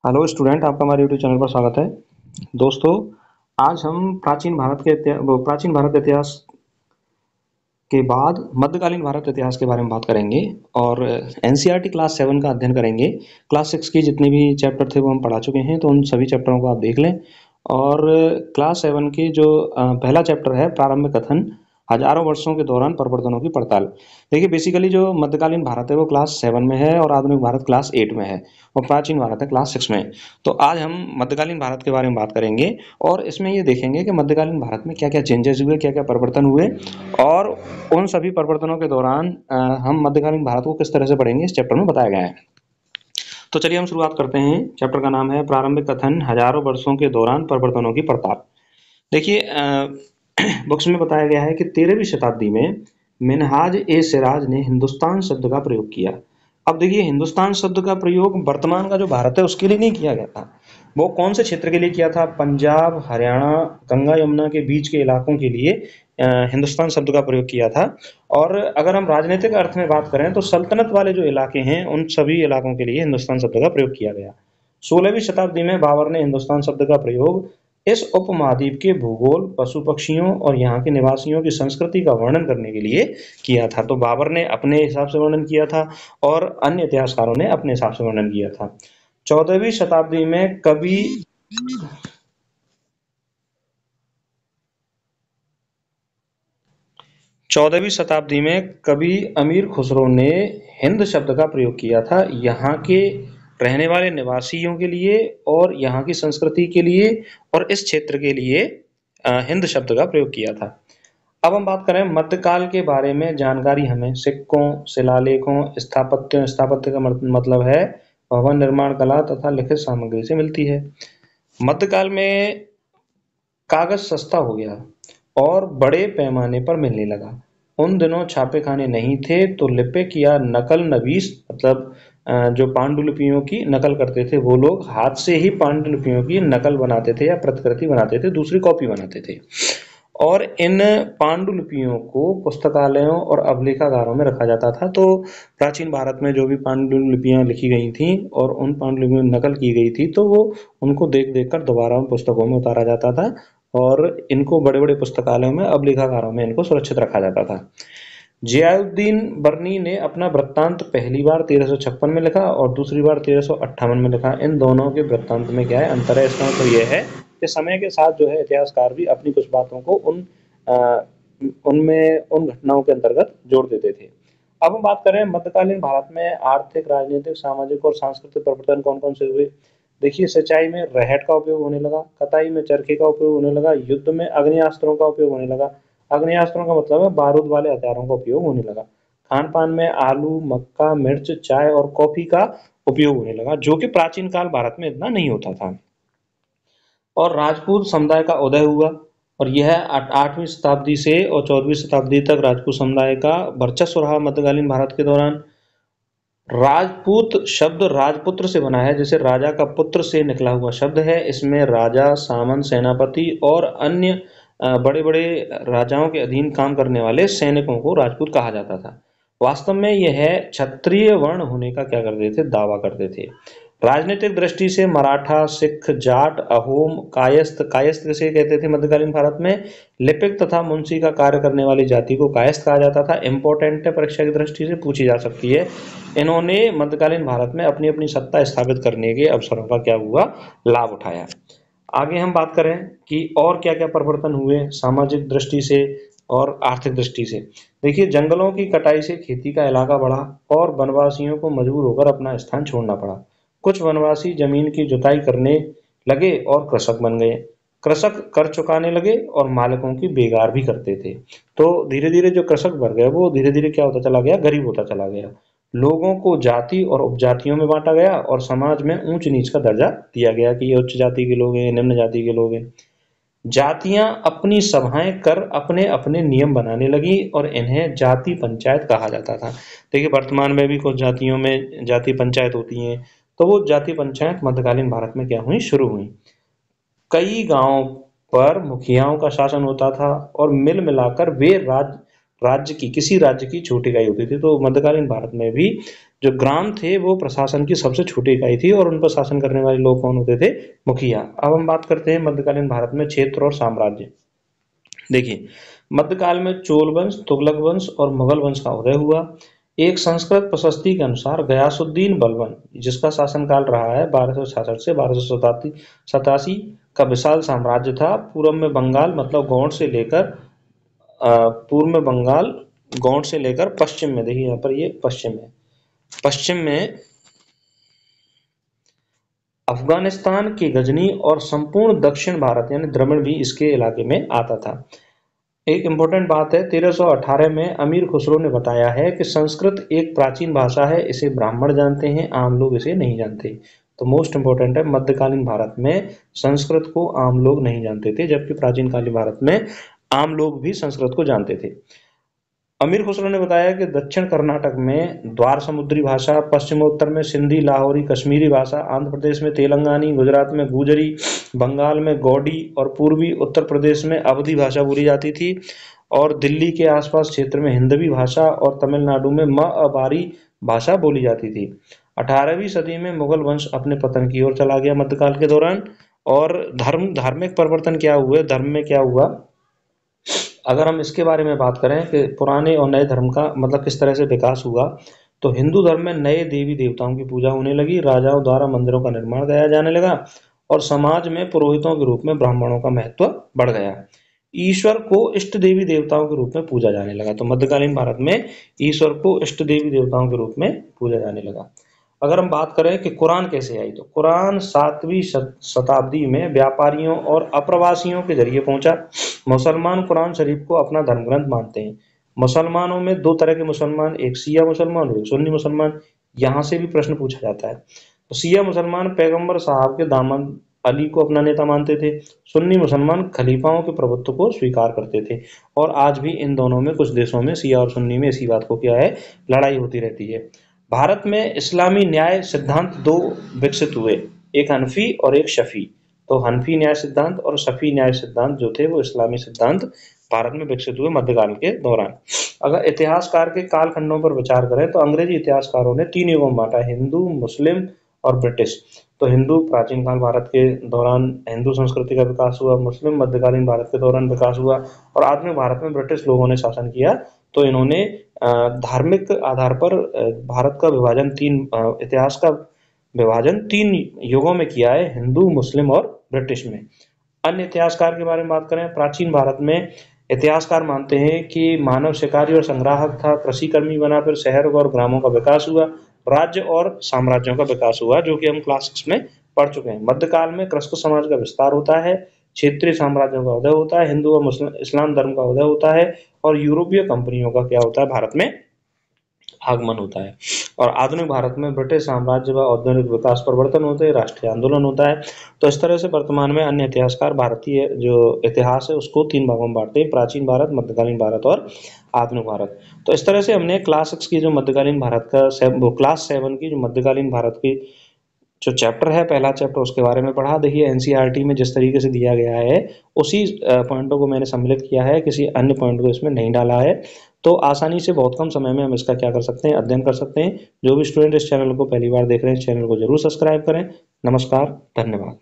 Hello student, आपका हमारे YouTube channel पर स्वागत है। दोस्तों, आज हम प्राचीन भारत इतिहास के बाद मध्यकालीन भारत इतिहास के बारे में बात करेंगे और एनसीईआरटी क्लास 7 का अध्ययन करेंगे। क्लास 6 की जितने भी चैप्टर थे वो हम पढ़ा चुके हैं, तो उन सभी चैप्टरों को आप देख लें। और क्लास 7 की जो पहला चैप्टर है प्रारंभिक कथन, हजारों वर्षों के दौरान परिवर्तनों की पड़ताल। देखिए, बेसिकली जो मध्यकालीन भारत है वो क्लास 7 में है और आधुनिक भारत क्लास 8 में है और प्राचीन भारत है क्लास 6 में। तो आज हम मध्यकालीन भारत के बारे में बात करेंगे और इसमें ये देखेंगे कि मध्यकालीन भारत में क्या क्या चेंजेस हुए, क्या क्या परिवर्तन हुए और उन सभी परिवर्तनों के दौरान हम मध्यकालीन भारत को किस तरह से पढ़ेंगे, इस चैप्टर में बताया गया है। तो चलिए हम शुरुआत करते हैं। चैप्टर का नाम है प्रारंभिक कथन, हजारों वर्षों के दौरान परिवर्तनों की पड़ताल। देखिए, बुक्स में बताया गया है कि 13वीं शताब्दी में मिनहाज ए सिराज ने हिंदुस्तान शब्द का प्रयोग किया। अब देखिए, हिंदुस्तान शब्द का प्रयोग वर्तमान का जो भारत है उसके लिए नहीं किया गया था। वो कौन से क्षेत्र के लिए किया था? पंजाब, हरियाणा, गंगा यमुना के बीच के इलाकों के लिए हिंदुस्तान शब्द का प्रयोग किया था। और अगर हम राजनीतिक अर्थ में बात करें तो सल्तनत वाले जो इलाके हैं उन सभी इलाकों के लिए हिंदुस्तान शब्द का प्रयोग किया गया। 16वीं शताब्दी में बाबर ने हिंदुस्तान शब्द का प्रयोग इस उपमहाद्वीप के भूगोल, पशु पक्षियों और यहाँ के निवासियों की संस्कृति का वर्णन करने के लिए किया था। तो बाबर ने अपने हिसाब से वर्णन किया था और अन्य इतिहासकारों ने अपने हिसाब से वर्णन किया था। 14वीं शताब्दी में कवि 14वीं शताब्दी में कवि अमीर खुसरो ने हिंद शब्द का प्रयोग किया था यहाँ के रहने वाले निवासियों के लिए और यहाँ की संस्कृति के लिए और इस क्षेत्र के लिए हिंद शब्द का प्रयोग किया था। अब हम बात करें मध्यकाल के बारे में। जानकारी हमें सिक्कों, शिलालेखों, स्थापत्य का मतलब है भवन निर्माण कला तथा लिखित सामग्री से मिलती है। मध्यकाल में कागज सस्ता हो गया और बड़े पैमाने पर मिलने लगा। उन दिनों छापे खाने नहीं थे, तो लिपिक या नकल नवीस मतलब जो पांडुलिपियों की नकल करते थे वो लोग हाथ से ही पांडुलिपियों की नकल बनाते थे या प्रतिकृति बनाते थे, दूसरी कॉपी बनाते थे। और इन पांडुलिपियों को पुस्तकालयों और अभिलेखागारों में रखा जाता था। तो प्राचीन भारत में जो भी पांडुलिपियां लिखी गई थी और उन पांडुलिपियों में नकल की गई थी, तो वो उनको देख देख कर दोबारा उन पुस्तकों में उतारा जाता था और इनको बड़े बड़े पुस्तकालयों में, अभिलेखागारों में इनको सुरक्षित रखा जाता था। जियाउद्दीन बर्नी ने अपना वृत्तांत पहली बार 1356 में लिखा और दूसरी बार 1358 में लिखा। इन दोनों के वृत्तांत में क्या है अंतर है? इसका मतलब यह है कि समय के साथ जो है इतिहासकार भी अपनी कुछ बातों को उन घटनाओं के अंतर्गत जोड़ देते थे। अब हम बात करें मध्यकालीन भारत में आर्थिक, राजनीतिक, सामाजिक और सांस्कृतिक परिवर्तन कौन कौन से हुए। देखिए, सिंचाई में रहट का उपयोग होने लगा, कताई में चरखे का उपयोग होने लगा, युद्ध में अग्नियास्त्रों का उपयोग होने लगा। अग्नियास्त्रों का मतलब है बारूद वाले हथियारों का उपयोग होने लगा। खान पान में आलू, मक्का, मिर्च, चाय और कॉफी का उपयोग होने लगा, जो कि प्राचीन काल भारत में इतना नहीं होता था। और राजपूत समुदाय का उदय हुआ और यह 8वीं शताब्दी से और 14वीं शताब्दी तक राजपूत समुदाय का वर्चस्व रहा मध्यकालीन भारत के दौरान। राजपूत शब्द राजपुत्र से बना है, जैसे राजा का पुत्र से निकला हुआ शब्द है। इसमें राजा, सामंत, सेनापति और अन्य बड़े बड़े राजाओं के अधीन काम करने वाले सैनिकों को राजपूत कहा जाता था। वास्तव में यह क्षत्रिय वर्ण होने का क्या करते थे? दावा करते थे। राजनीतिक दृष्टि से मराठा, सिख, जाट, अहोम, कायस्थ, कायस्थ किसे कहते थे मध्यकालीन भारत में? लिपिक तथा मुंशी का कार्य करने वाली जाति को कायस्थ कहा जाता था। इंपॉर्टेंट है, परीक्षा की दृष्टि से पूछी जा सकती है। इन्होंने मध्यकालीन भारत में अपनी अपनी सत्ता स्थापित करने के अवसरों का क्या हुआ? लाभ उठाया। आगे हम बात करें कि और क्या क्या परिवर्तन हुए सामाजिक दृष्टि से और आर्थिक दृष्टि से। देखिए, जंगलों की कटाई से खेती का इलाका बढ़ा और वनवासियों को मजबूर होकर अपना स्थान छोड़ना पड़ा। कुछ वनवासी जमीन की जुताई करने लगे और कृषक बन गए। कृषक कर चुकाने लगे और मालिकों की बेगार भी करते थे। तो धीरे धीरे जो कृषक वर्ग है वो धीरे धीरे क्या होता चला गया? गरीब होता चला गया। लोगों को जाति और उपजातियों में बांटा गया और समाज में ऊंच नीच का दर्जा दिया गया कि ये उच्च जाति के लोग हैं, निम्न जाति के लोग हैं। जातियां अपनी सभाएं कर अपने अपने नियम बनाने लगी और इन्हें जाति पंचायत कहा जाता था। देखिए, वर्तमान में भी कुछ जातियों में जाति पंचायत होती हैं, तो वो जाति पंचायत मध्यकालीन भारत में क्या हुई? शुरू हुई। कई गांवों पर मुखियाओं का शासन होता था और मिल मिलाकर वे राज्य की किसी राज्य की छोटी इकाई होती थी। तो मध्यकालीन भारत में भी जो ग्राम थे वो प्रशासन की सबसे छोटी इकाई थी और उन पर शासन करने वाले लोग कौन होते थे? मुखिया। अब हम बात करते हैं मध्यकालीन भारत में क्षेत्र और साम्राज्य। देखिए, मध्यकाल में चोल वंश, तुगलक वंश और मुगल वंश का उदय हुआ। एक संस्कृत प्रशस्ति के अनुसार गयासुद्दीन बलबन, जिसका शासनकाल रहा है 1266 से 1287 का विशाल साम्राज्य था। पूर्व में बंगाल मतलब गौड़ से लेकर पूर्व में बंगाल गौड़ से लेकर पश्चिम में, देखिए यहाँ पर ये पश्चिम है, पश्चिम में अफगानिस्तान की गजनी और संपूर्ण दक्षिण भारत यानी द्रविड़ भी इसके इलाके में आता था। एक इम्पोर्टेंट बात है, 1318 में अमीर खुसरो ने बताया है कि संस्कृत एक प्राचीन भाषा है, इसे ब्राह्मण जानते हैं, आम लोग इसे नहीं जानते। तो मोस्ट इम्पोर्टेंट है, मध्यकालीन भारत में संस्कृत को आम लोग नहीं जानते थे, जबकि प्राचीन कालीन भारत में आम लोग भी संस्कृत को जानते थे। अमीर खुसरो ने बताया कि दक्षिण कर्नाटक में द्वार समुद्री भाषा, पश्चिमोत्तर में सिंधी, लाहौरी, कश्मीरी भाषा, आंध्र प्रदेश में तेलंगानी, गुजरात में गुजरी, बंगाल में गौडी और पूर्वी उत्तर प्रदेश में अवधी भाषा बोली जाती थी और दिल्ली के आसपास क्षेत्र में हिंदवी भाषा और तमिलनाडु में मअबारी भाषा बोली जाती थी। 18वीं सदी में मुगल वंश अपने पतन की ओर चला गया मध्यकाल के दौरान। और धार्मिक परिवर्तन क्या हुए, धर्म में क्या हुआ, अगर हम इसके बारे में बात करें कि पुराने और नए धर्म का मतलब किस तरह से विकास हुआ, तो हिंदू धर्म में नए देवी देवताओं की पूजा होने लगी, राजाओं द्वारा मंदिरों का निर्माण किया जाने लगा और समाज में पुरोहितों के रूप में ब्राह्मणों का महत्व बढ़ गया। ईश्वर को इष्ट देवी देवताओं के रूप में पूजा जाने लगा। तो मध्यकालीन भारत में ईश्वर को इष्ट देवी देवताओं के रूप में पूजा जाने लगा। अगर हम बात करें कि कुरान कैसे आई, तो कुरान 7वीं शताब्दी में व्यापारियों और अप्रवासियों के जरिए पहुंचा। मुसलमान कुरान शरीफ को अपना धर्म ग्रंथ मानते हैं। मुसलमानों में दो तरह के मुसलमान, एक शिया मुसलमान और एक सुन्नी मुसलमान। यहाँ से भी प्रश्न पूछा जाता है। तो शिया मुसलमान पैगंबर साहब के दामन अली को अपना नेता मानते थे। सुन्नी मुसलमान खलीफाओं के प्रभुत्व को स्वीकार करते थे। और आज भी इन दोनों में, कुछ देशों में शिया और सुन्नी में इसी बात को क्या है, लड़ाई होती रहती है। भारत में इस्लामी न्याय सिद्धांत दो विकसित हुए, एक हनफी और एक शफी। तो हनफी न्याय सिद्धांत और शफी न्याय सिद्धांत जो थे वो इस्लामी सिद्धांत भारत में विकसित हुए मध्यकाल के दौरान। अगर इतिहासकार के कालखंडों पर विचार करें तो अंग्रेजी इतिहासकारों ने 3 युगों में बांटा, हिंदू, मुस्लिम और ब्रिटिश। तो हिंदू प्राचीन काल भारत के दौरान हिंदू संस्कृति का विकास हुआ, मुस्लिम मध्यकालीन भारत के दौरान विकास हुआ और आधुनिक भारत में ब्रिटिश लोगों ने शासन किया। तो इन्होंने धार्मिक आधार पर भारत का विभाजन इतिहास का विभाजन 3 युगों में किया है, हिंदू, मुस्लिम और ब्रिटिश में। अन्य इतिहासकार के बारे में बात करें, प्राचीन भारत में इतिहासकार मानते हैं कि मानव शिकारी और संग्राहक था, कृषि कर्मी बना, फिर शहर और ग्रामों का विकास हुआ, राज्य और साम्राज्यों का विकास हुआ, जो कि हम क्लास 6 में पढ़ चुके हैं। मध्यकाल में क्रस्त समाज का विस्तार होता है, क्षेत्रीय साम्राज्यों का उदय होता है, हिंदू और मुस्लिम इस्लाम धर्म का उदय होता है और यूरोपीय कंपनियों का क्या होता है, भारत में आगमन होता है। और आधुनिक भारत में ब्रिटिश साम्राज्य व औद्योगिक विकास परिवर्तन होते हैं, राष्ट्रीय आंदोलन होता है। तो इस तरह से वर्तमान में अन्य इतिहासकार भारतीय जो इतिहास है उसको 3 भागों में बांटते हैं, प्राचीन भारत, मध्यकालीन भारत और आधुनिक भारत। तो इस तरह से हमने क्लास 6 की जो मध्यकालीन भारत का क्लास 7 की जो मध्यकालीन भारत की जो चैप्टर है, पहला चैप्टर, उसके बारे में पढ़ा। देखिए एनसीईआरटी में जिस तरीके से दिया गया है उसी पॉइंटों को मैंने सम्मिलित किया है, किसी अन्य पॉइंट को इसमें नहीं डाला है। तो आसानी से बहुत कम समय में हम इसका क्या कर सकते हैं, अध्ययन कर सकते हैं। जो भी स्टूडेंट इस चैनल को पहली बार देख रहे हैं, इस चैनल को जरूर सब्सक्राइब करें। नमस्कार, धन्यवाद।